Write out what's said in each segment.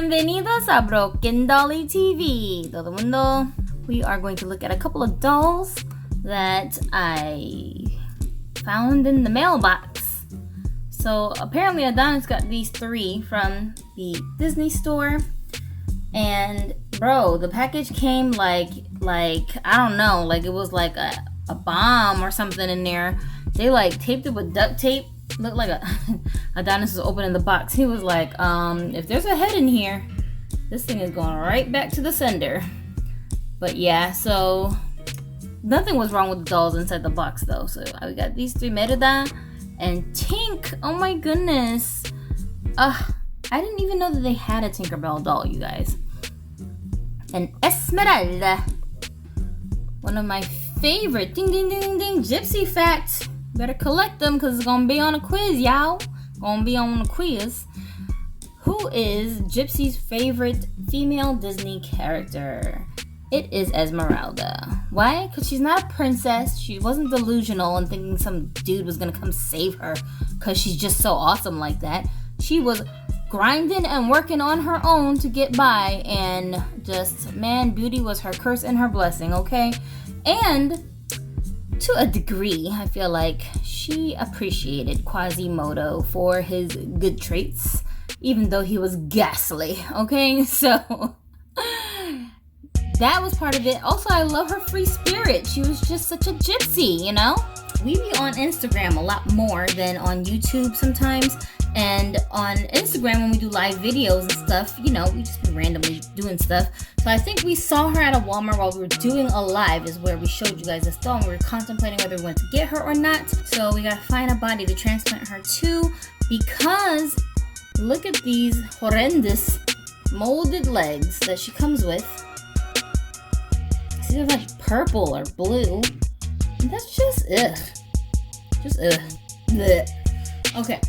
Bienvenidos a Broken Dolly TV. Todo mundo. We are going to look at a couple of dolls that I found in the mailbox. So apparently Adonis got these 3 from the Disney store. And bro, the package came like I don't know, like it was like a bomb or something in there. They like taped it with duct tape. Looked like Adonis was opening the box. He was like, if there's a head in here, this thing is going right back to the sender. But yeah, so nothing was wrong with the dolls inside the box though. So we got these 3, Merida and Tink. Oh my goodness. I didn't even know that they had a Tinkerbell doll, you guys. And Esmeralda. One of my favorite, ding ding ding ding ding, Gypsy facts. Better collect them because it's gonna be on a quiz, y'all. Gonna be on a quiz. Who is Gypsy's favorite female Disney character? It is Esmeralda. Why? Because she's not a princess. She wasn't delusional and thinking some dude was gonna come save her because she's just so awesome like that. She was grinding and working on her own to get by, and just, man, beauty was her curse and her blessing, okay? And to a degree, I feel like she appreciated Quasimodo for his good traits, even though he was ghastly, okay? So that was part of it. Also, I love her free spirit. She was just such a gypsy, you know? We be on Instagram a lot more than on YouTube sometimes. And on Instagram, when we do live videos and stuff, you know, we just be randomly doing stuff. So I think we saw her at a Walmart while we were doing a live, is where we showed you guys this doll, and we were contemplating whether we went to get her or not. So we gotta find a body to transplant her to, because look at these horrendous molded legs that she comes with. See, they're like purple or blue. And that's just ugh. Just ugh. Blech. Okay.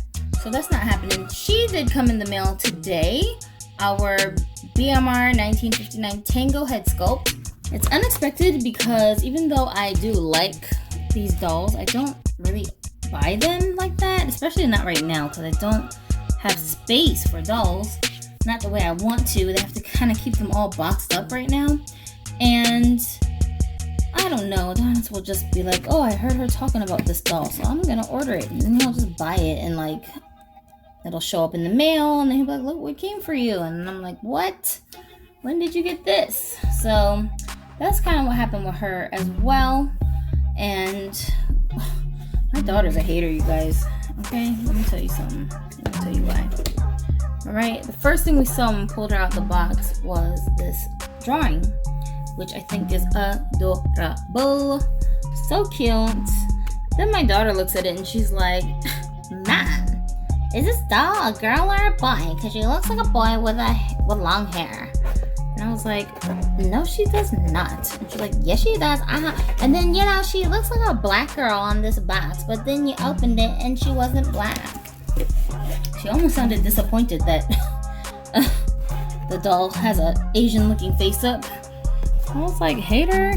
So that's not happening. She did come in the mail today. Our BMR 1959 Tango head sculpt. It's unexpected because even though I do like these dolls, I don't really buy them like that. Especially not right now because I don't have space for dolls. Not the way I want to. They have to kind of keep them all boxed up right now. And I don't know. Adonis will just be like, oh, I heard her talking about this doll, so I'm going to order it. And then he'll just buy it and like it'll show up in the mail, and then he'll be like, look what came for you. And I'm like, what? When did you get this? So that's kind of what happened with her as well. And my daughter's a hater, you guys. Okay, let me tell you something. Let me tell you why. Alright, the first thing we saw when we pulled her out the box was this drawing, which I think is adorable. So cute. Then my daughter looks at it and she's like, man, is this doll a girl or a boy? Because she looks like a boy with long hair. And I was like, no, she does not. And she's like, yes, she does. And then, you know, she looks like a black girl on this box. But then you opened it and she wasn't black. She almost sounded disappointed that the doll has an Asian-looking face up. I was like, hater.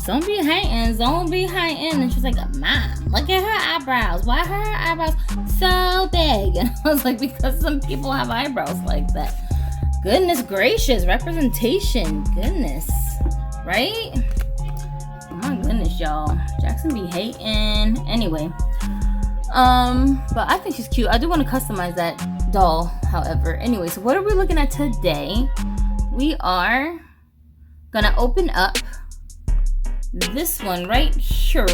Don't be hating, don't be hating. And she's like, Mom, look at her eyebrows. Why are her eyebrows so big? And I was like, because some people have eyebrows like that. Goodness gracious, representation. Goodness, right? Oh my goodness, y'all. Jackson be hating. Anyway, but I think she's cute. I do want to customize that doll, however. Anyway, so what are we looking at today? We are gonna open up this one right here.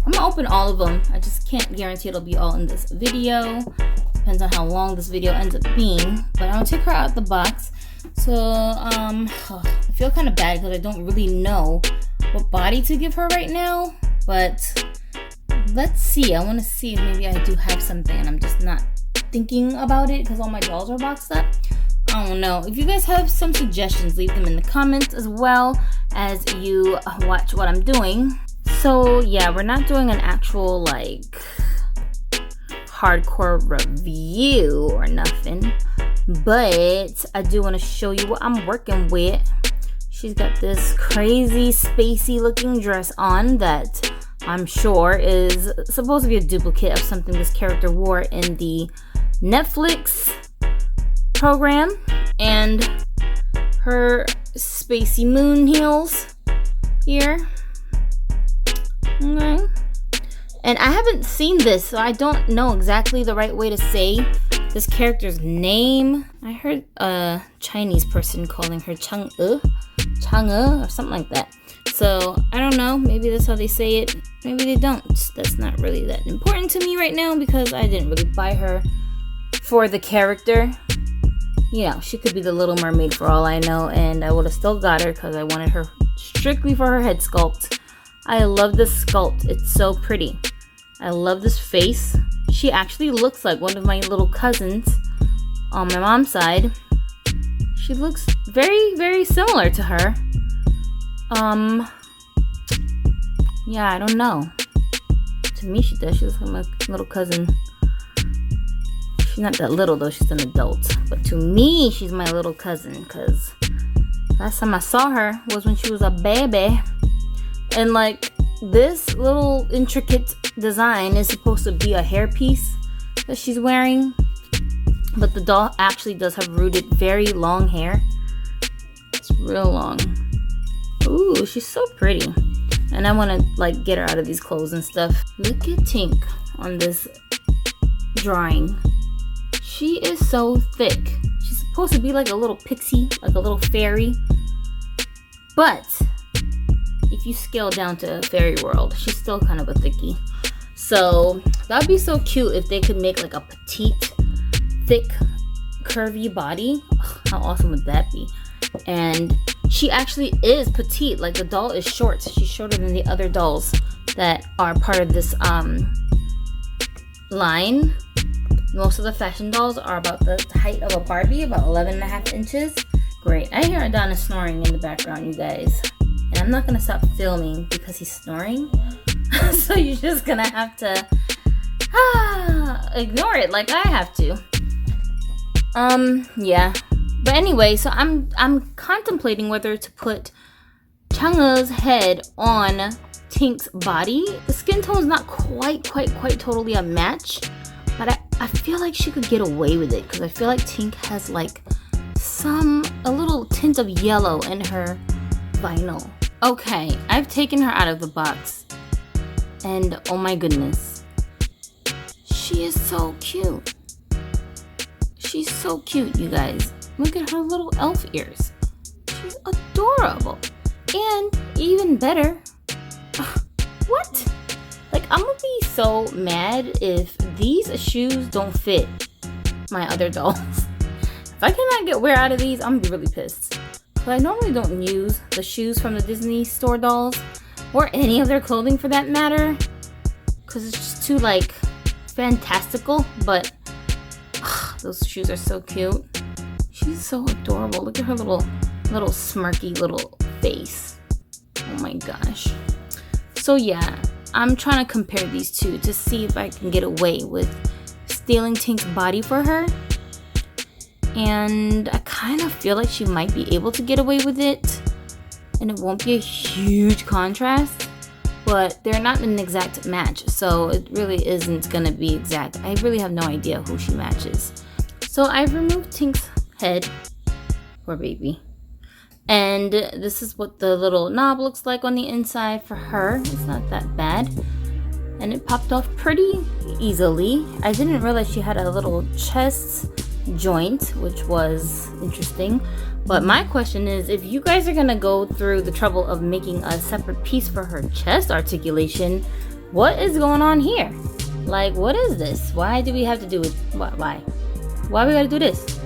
I'm gonna open all of them. I just can't guarantee it'll be all in this video. Depends on how long this video ends up being. But I'll take her out the box. So I feel kind of bad because I don't really know what body to give her right now. But let's see. I want to see if maybe I do have something and I'm just not thinking about it because all my dolls are boxed up. I don't know. If you guys have some suggestions, leave them in the comments as well as you watch what I'm doing. So yeah, we're not doing an actual like hardcore review or nothing, but I do want to show you what I'm working with. She's got this crazy spacey looking dress on that I'm sure is supposed to be a duplicate of something this character wore in the Netflix program and her spacey moon heels here. Okay. And I haven't seen this, so I don't know exactly the right way to say this character's name. I heard a Chinese person calling her Chang'e or something like that. So I don't know, maybe that's how they say it, maybe they don't. That's not really that important to me right now because I didn't really buy her for the character. You know, she could be the Little Mermaid for all I know, and I would have still got her because I wanted her strictly for her head sculpt. I love this sculpt, it's so pretty. I love this face. She actually looks like one of my little cousins on my mom's side. She looks very, very similar to her. Yeah, I don't know. To me, she does. She looks like my little cousin. She's not that little, though. She's an adult. But to me, she's my little cousin. Because last time I saw her was when she was a baby. And, like, this little intricate design is supposed to be a hairpiece that she's wearing. But the doll actually does have rooted, very long hair. It's real long. Ooh, she's so pretty. And I want to like get her out of these clothes and stuff. Look at Tink on this drawing. She is so thick. She's supposed to be like a little pixie, like a little fairy. But if you scale down to fairy world, she's still kind of a thickie. So that'd be so cute if they could make like a petite, thick, curvy body. Ugh, how awesome would that be? And she actually is petite. Like the doll is short. She's shorter than the other dolls that are part of this line. Most of the fashion dolls are about the height of a Barbie, about 11.5 inches. Great. I hear Adonis snoring in the background, you guys. And I'm not going to stop filming because he's snoring. So you're just going to have to ignore it like I have to. Yeah. But anyway, so I'm contemplating whether to put Chang'e's head on Tink's body. The skin tone is not quite totally a match, but I feel like she could get away with it because I feel like Tink has like a little tint of yellow in her vinyl. Okay, I've taken her out of the box, and oh my goodness, she is so cute. She's so cute, you guys. Look at her little elf ears. She's adorable. And even better, what? Like, I'm gonna be so mad if these shoes don't fit my other dolls. If I cannot get wear out of these, I'm gonna be really pissed. But I normally don't use the shoes from the Disney store dolls, or any of their clothing for that matter, because it's just too, like, fantastical. But those shoes are so cute. She's so adorable. Look at her little smirky little face. Oh my gosh. So yeah, I'm trying to compare these two to see if I can get away with stealing Tink's body for her. And I kind of feel like she might be able to get away with it. And it won't be a huge contrast. But they're not an exact match. So it really isn't going to be exact. I really have no idea who she matches. So I've removed Tink's head. Poor baby. And this is what the little knob looks like on the inside for her. It's not that bad. And it popped off pretty easily. I didn't realize she had a little chest joint, which was interesting. But my question is, if you guys are gonna go through the trouble of making a separate piece for her chest articulation, what is going on here? Like, what is this? Why do we have to do it? Why we gotta do this?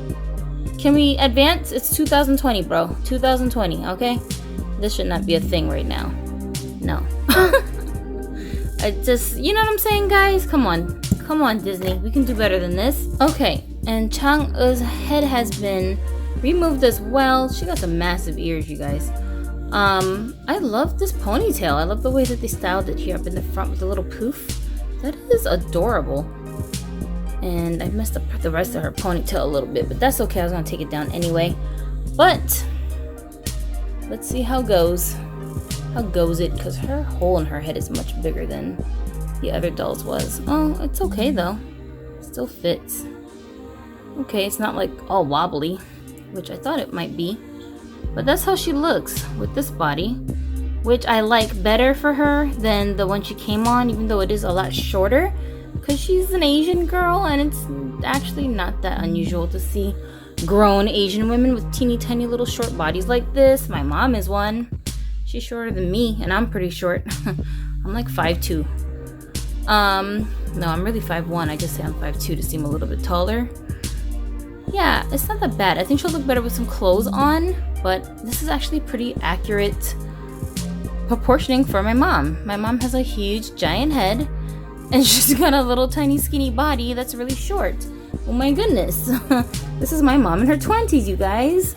Can we advance? It's 2020, bro. 2020, okay? This should not be a thing right now. No. I just, you know what I'm saying, guys? Come on. Come on, Disney. We can do better than this. Okay, and Chang'e's head has been removed as well. She got some massive ears, you guys. I love this ponytail. I love the way that they styled it here up in the front with a little poof. That is adorable. And I messed up the rest of her ponytail a little bit, but that's okay. I was gonna take it down anyway. But let's see how goes. How goes it? Because her hole in her head is much bigger than the other doll's was. Oh, it's okay though. Still fits. Okay, it's not like all wobbly, which I thought it might be. But that's how she looks with this body, which I like better for her than the one she came on, even though it is a lot shorter, because she's an Asian girl, and it's actually not that unusual to see grown Asian women with teeny tiny little short bodies like this. My mom is one. She's shorter than me, and I'm pretty short. I'm like 5'2". No, I'm really 5'1". I just say I'm 5'2" to seem a little bit taller. Yeah, it's not that bad. I think she'll look better with some clothes on, but this is actually pretty accurate proportioning for my mom. My mom has a huge giant head, and she's got a little tiny skinny body that's really short. Oh my goodness. This is my mom in her 20s, you guys.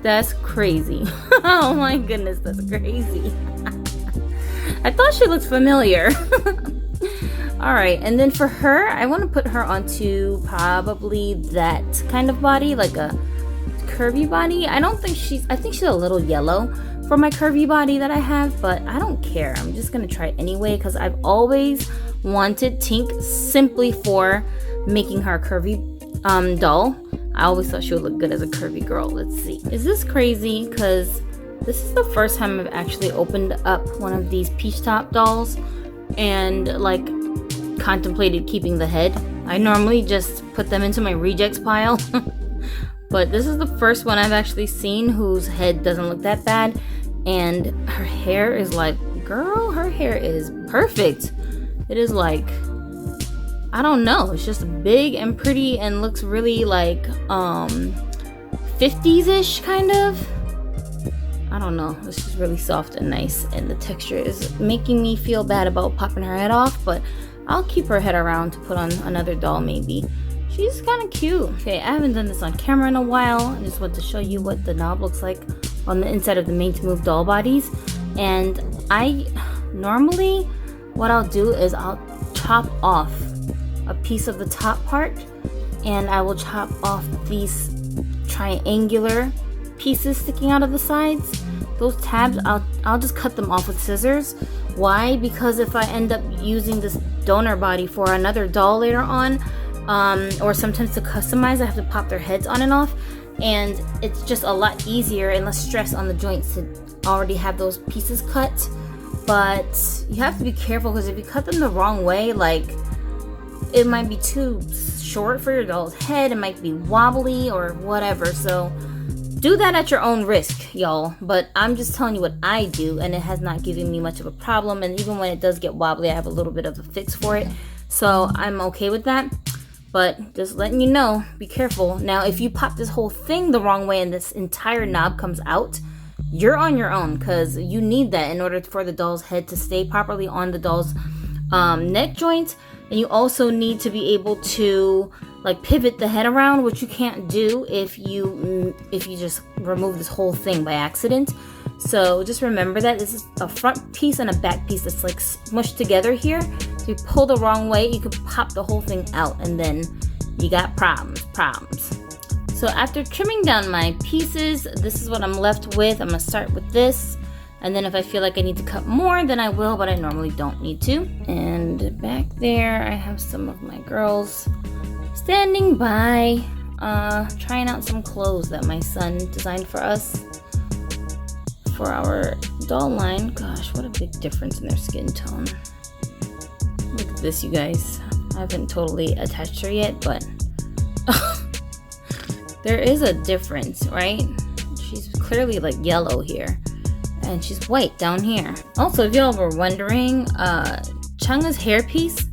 That's crazy. Oh my goodness, that's crazy. I thought she looked familiar. Alright, and then for her, I want to put her onto probably that kind of body, like a curvy body. I think she's a little yellow for my curvy body that I have, but I don't care. I'm just going to try it anyway, because I've always wanted Tink simply for making her a curvy doll. I always thought she would look good as a curvy girl. Let's see. Is this crazy? Because this is the first time I've actually opened up one of these peach top dolls and like contemplated keeping the head. I normally just put them into my rejects pile. But this is the first one I've actually seen whose head doesn't look that bad. And her hair is like, girl, her hair is perfect. It is like, I don't know, it's just big and pretty and looks really like 50s-ish kind of. I don't know, it's just really soft and nice, and the texture is making me feel bad about popping her head off, but I'll keep her head around to put on another doll maybe. She's kind of cute. Okay, I haven't done this on camera in a while. I just want to show you what the knob looks like on the inside of the Made to Move doll bodies. And I normally, what I'll do is I'll chop off a piece of the top part, and I will chop off these triangular pieces sticking out of the sides. Those tabs, I'll just cut them off with scissors. Why? Because if I end up using this donor body for another doll later on, or sometimes to customize, I have to pop their heads on and off, and it's just a lot easier and less stress on the joints to already have those pieces cut. But you have to be careful, because if you cut them the wrong way, like, it might be too short for your doll's head, it might be wobbly or whatever. So do that at your own risk, y'all. But I'm just telling you what I do, and it has not given me much of a problem. And even when it does get wobbly, I have a little bit of a fix for it, so I'm okay with that. But just letting you know, be careful. Now, if you pop this whole thing the wrong way and this entire knob comes out, you're on your own, because you need that in order for the doll's head to stay properly on the doll's neck joint. And you also need to be able to like pivot the head around, which you can't do if you just remove this whole thing by accident. So just remember that this is a front piece and a back piece that's like smushed together here. So you pull the wrong way, you could pop the whole thing out, and then you got problems. So after trimming down my pieces, this is what I'm left with. I'm gonna start with this, and then if I feel like I need to cut more, then I will, but I normally don't need to. And back there, I have some of my girls standing by, trying out some clothes that my son designed for us for our doll line. Gosh, what a big difference in their skin tone. Look at this, you guys. I haven't totally attached her yet, but there is a difference, right? She's clearly like yellow here, and she's white down here. Also, if y'all were wondering, Chang'e's hairpiece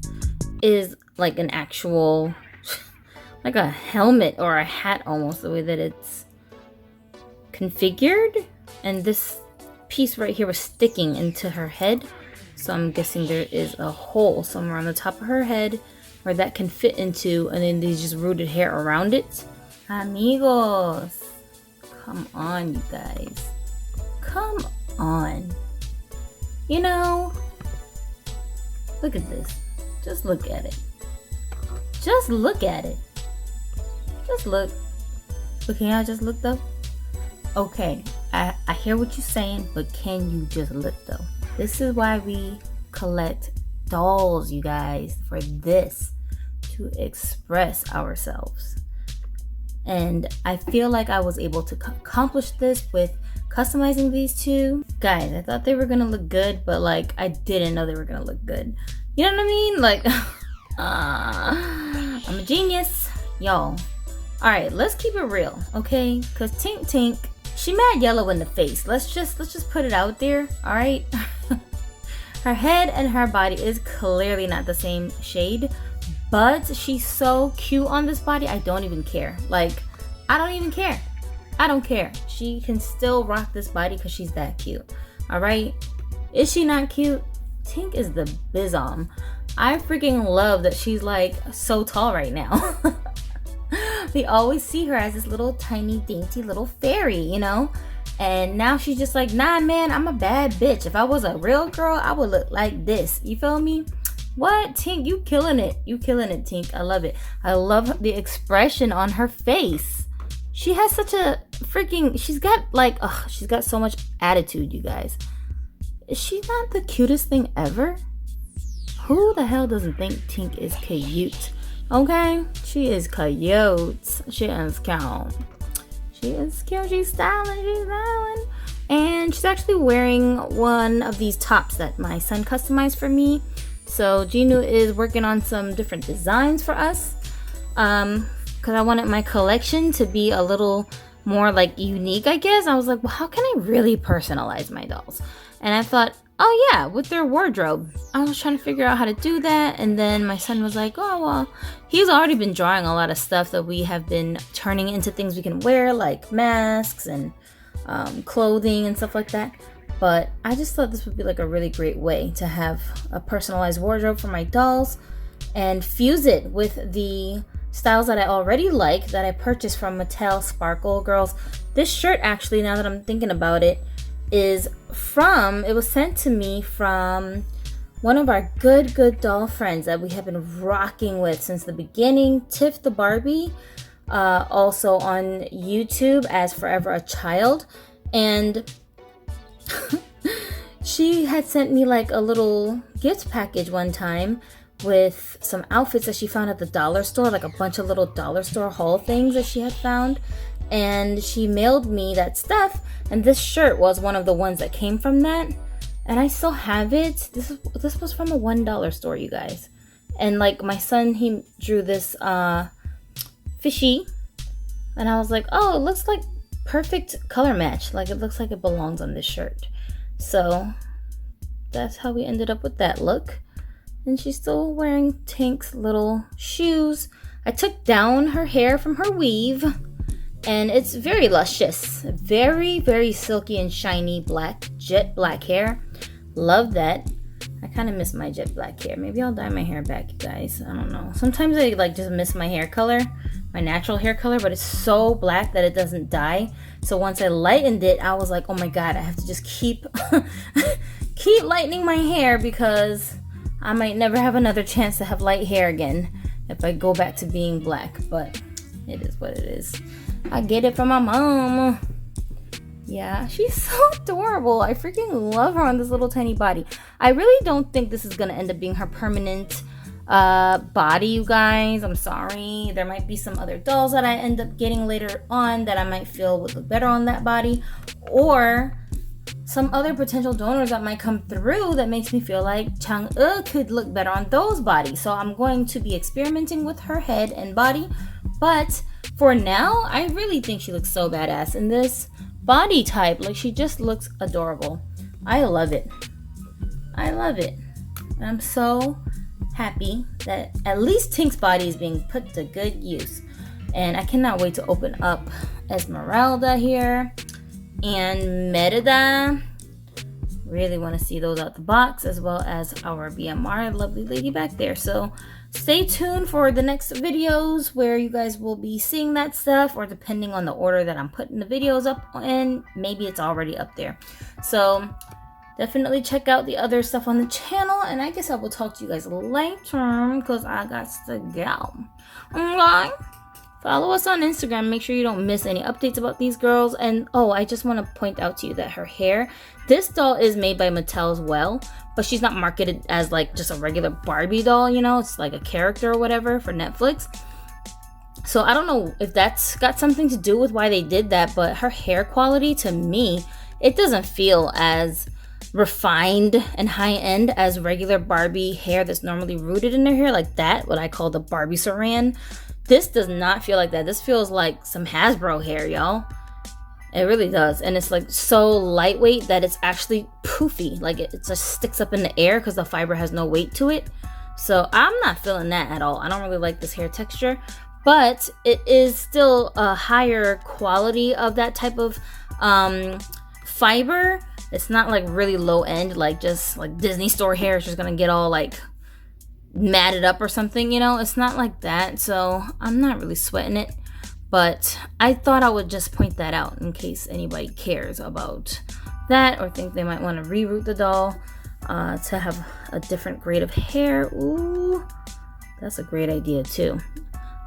is like an actual, like a helmet or a hat almost, the way that it's configured. And this piece right here was sticking into her head, so I'm guessing there is a hole somewhere on the top of her head where that can fit into, and then there's just rooted hair around it. Amigos, come on, you guys, come on. You know, look at this. Just look at it. Just look at it. Just look. Can y'all just look though? Okay, I hear what you're saying, but can you just look though? This is why we collect dolls, you guys, for this, to express ourselves. And I feel like I was able to accomplish this with customizing these two. Guys, I thought they were gonna look good, but like I didn't know they were gonna look good. You know what I mean? Like, I'm a genius, y'all. All right, let's keep it real, okay? Cause Tink, she mad yellow in the face. Let's just put it out there, all right? Her head and her body is clearly not the same shade, but she's so cute on this body. I don't even care. Like, I don't even care. I don't care. She can still rock this body because she's that cute. All right. Is she not cute? Tink is the bizom. I freaking love that she's like so tall right now. We always see her as this little tiny dainty little fairy, you know? And now she's just like, nah, man, I'm a bad bitch. If I was a real girl, I would look like this. You feel me? What? Tink, you killing it. You killing it, Tink. I love it. I love the expression on her face. She has such a freaking, she's got like, she's got so much attitude, you guys. Is she not the cutest thing ever? Who the hell doesn't think Tink is cute? Okay? She is cute. She is cute. She is cute. She's styling. And she's actually wearing one of these tops that my son customized for me. So Ginu is working on some different designs for us. Because I wanted my collection to be a little more like unique, I guess. I was like, well, how can I really personalize my dolls? And I thought, oh yeah, with their wardrobe. I was trying to figure out how to do that. And then my son was like, oh, well, he's already been drawing a lot of stuff that we have been turning into things we can wear, like masks and clothing and stuff like that. But I just thought this would be like a really great way to have a personalized wardrobe for my dolls and fuse it with the styles that I already like that I purchased from Mattel Sparkle Girls. This shirt, actually, now that I'm thinking about it, it was sent to me from one of our good doll friends that we have been rocking with since the beginning, Tiff the Barbie, also on YouTube as Forever a Child. And she had sent me like a little gift package one time with some outfits that she found at the dollar store, like a bunch of little dollar store haul things that she had found. And she mailed me that stuff, and this shirt was one of the ones that came from that, and I still have it. This was from a $1 store, you guys. And like my son, he drew this fishy, and I was like, oh, it looks like perfect color match. Like it looks like it belongs on this shirt. So that's how we ended up with that look. And she's still wearing Tink's little shoes. I took down her hair from her weave, and it's very luscious. Very silky and shiny black, jet black hair. Love that. I kind of miss my jet black hair. Maybe I'll dye my hair back, you guys. I don't know. Sometimes I like just miss my hair color, my natural hair color, but it's so black that it doesn't dye. So once I lightened it, I was like, oh my God, I have to just keep lightening my hair because I might never have another chance to have light hair again if I go back to being black. But it is what it is. I get it from my mom. Yeah, she's so adorable. I freaking love her on this little tiny body. I really don't think this is gonna end up being her permanent body, you guys. I'm sorry. There might be some other dolls that I end up getting later on that I might feel would look better on that body, or some other potential donors that might come through that makes me feel like Chang'e could look better on those bodies. So I'm going to be experimenting with her head and body, but for now, I really think she looks so badass in this body type. Like, she just looks adorable. I love it. I love it. And I'm so happy that at least Tink's body is being put to good use. And I cannot wait to open up Esmeralda here and Merida. Really want to see those out the box, as well as our BMR lovely lady back there. So stay tuned for the next videos where you guys will be seeing that stuff, or depending on the order that I'm putting the videos up in, maybe it's already up there. So definitely check out the other stuff on the channel, and I guess I will talk to you guys later because I got to go. Okay? Follow us on Instagram. Make sure you don't miss any updates about these girls. And oh, I just want to point out to you that her hair, this doll is made by Mattel as well, but she's not marketed as like just a regular Barbie doll, you know, it's like a character or whatever for Netflix. So I don't know if that's got something to do with why they did that, but her hair quality, to me, it doesn't feel as refined and high-end as regular Barbie hair that's normally rooted in their hair, like that, what I call the Barbie saran. This does not feel like that. This feels like some Hasbro hair, y'all. It really does. And it's like so lightweight that it's actually poofy. Like it just sticks up in the air because the fiber has no weight to it. So I'm not feeling that at all. I don't really like this hair texture, but it is still a higher quality of that type of fiber. It's not like really low end, like just like Disney store hair is just gonna get all like matted up or something, you know. It's not like that, so I'm not really sweating it. But I thought I would just point that out in case anybody cares about that or think they might want to reroot the doll to have a different grade of hair. Ooh, that's a great idea too.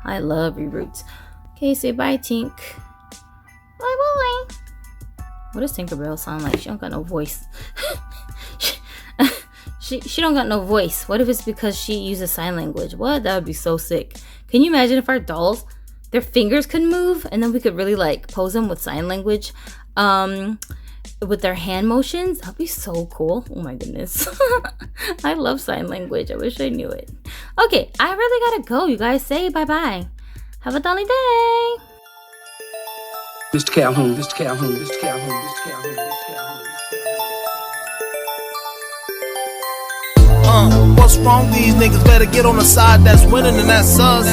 I love reroots. Okay, say bye, Tink. Bye bye. What does Tinkerbell sound like? She don't got no voice. she don't got no voice. What if it's because she uses sign language? What? That would be so sick. Can you imagine if our dolls, their fingers could move and then we could really like pose them with sign language with their hand motions? That'd be so cool. Oh my goodness. I love sign language. I wish I knew it. Okay, I really gotta go. You guys say bye-bye. Have a dolly day. Mr. Calhoun, Mr. Calhoun, Mr. Calhoun, Mr. Calhoun, Mr. Calhoun. What's wrong? These niggas better get on the side that's winning and that's us.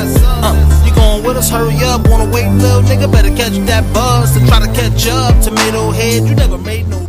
You going with us? Hurry up. Wanna wait, little nigga? Better catch that buzz to try to catch up. Tomato head, you never made no